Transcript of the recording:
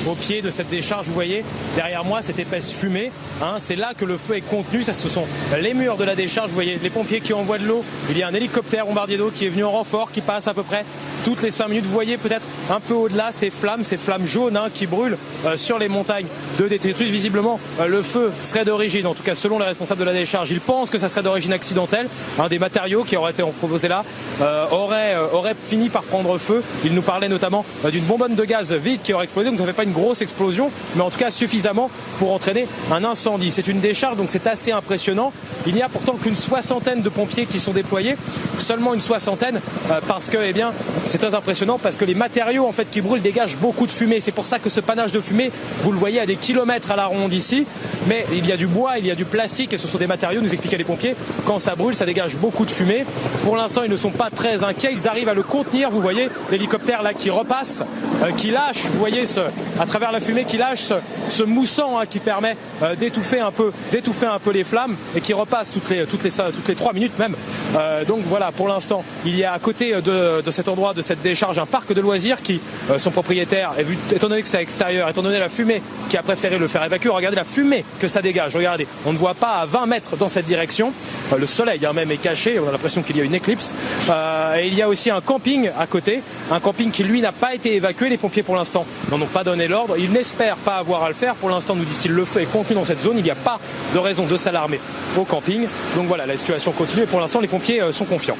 au pied de cette décharge. Vous voyez derrière moi cette épaisse fumée, hein, c'est là que le feu est contenu. Ça, ce sont les murs de la décharge. Vous voyez les pompiers qui envoient de l'eau. Il y a un hélicoptère bombardier d'eau qui est venu en renfort, qui passe à peu près toutes les 5 minutes. Vous voyez peut-être un peu au-delà ces flammes jaunes, hein, qui brûlent sur les montagnes de détritus. Visiblement, le feu serait d'origine, en tout cas selon les responsables de la décharge, ils pensent que ça serait d'origine accidentelle. Des matériaux qui auraient été proposés là auraient fini par prendre feu. Ils nous parlaient notamment d'une bonbonne de gaz vide qui aurait explosé. Donc ça ne fait pas une grosse explosion, mais en tout cas suffisamment pour entraîner un incendie. C'est une décharge, donc c'est assez impressionnant. Il n'y a pourtant qu'une soixantaine de pompiers qui sont déployés, seulement une soixantaine, parce que, eh bien, c'est très impressionnant parce que les matériaux en fait qui brûlent dégagent beaucoup de fumée. C'est pour ça que ce panache de fumée, vous le voyez à des kilomètres à la ronde ici. Mais il y a du bois, il y a du plastique, et ce sont des matériaux, nous expliquaient les pompiers, quand ça brûle, ça dégage beaucoup de fumée. Pour l'instant, ils ne sont pas très inquiets, ils arrivent à le contenir. Vous voyez l'hélicoptère là qui repasse, qui lâche, vous voyez à travers la fumée, qui lâche ce moussant, hein, qui permet d'étouffer un peu les flammes, et qui repasse toutes les 3 minutes même. Donc voilà, pour l'instant, il y a à côté de cet endroit, de cette décharge, un parc de loisirs qui, son propriétaire, étant donné que c'est à l'extérieur, étant donné la fumée, qui a préféré le faire évacuer. Regardez la fumée que ça dégage, regardez, on ne voit pas à 20 mètres dans cette direction. Le soleil, hein, même est caché, on a l'impression qu'il y a une éclipse. Et il y a aussi un camping à côté, un camping qui lui n'a pas été évacué. Les pompiers pour l'instant n'en ont pas donné l'ordre, ils n'espèrent pas avoir à le faire. Pour l'instant, nous disent-ils, le feu est contenu dans cette zone, il n'y a pas de raison de s'alarmer au camping. Donc voilà, la situation continue et pour l'instant les pompiers sont confiants.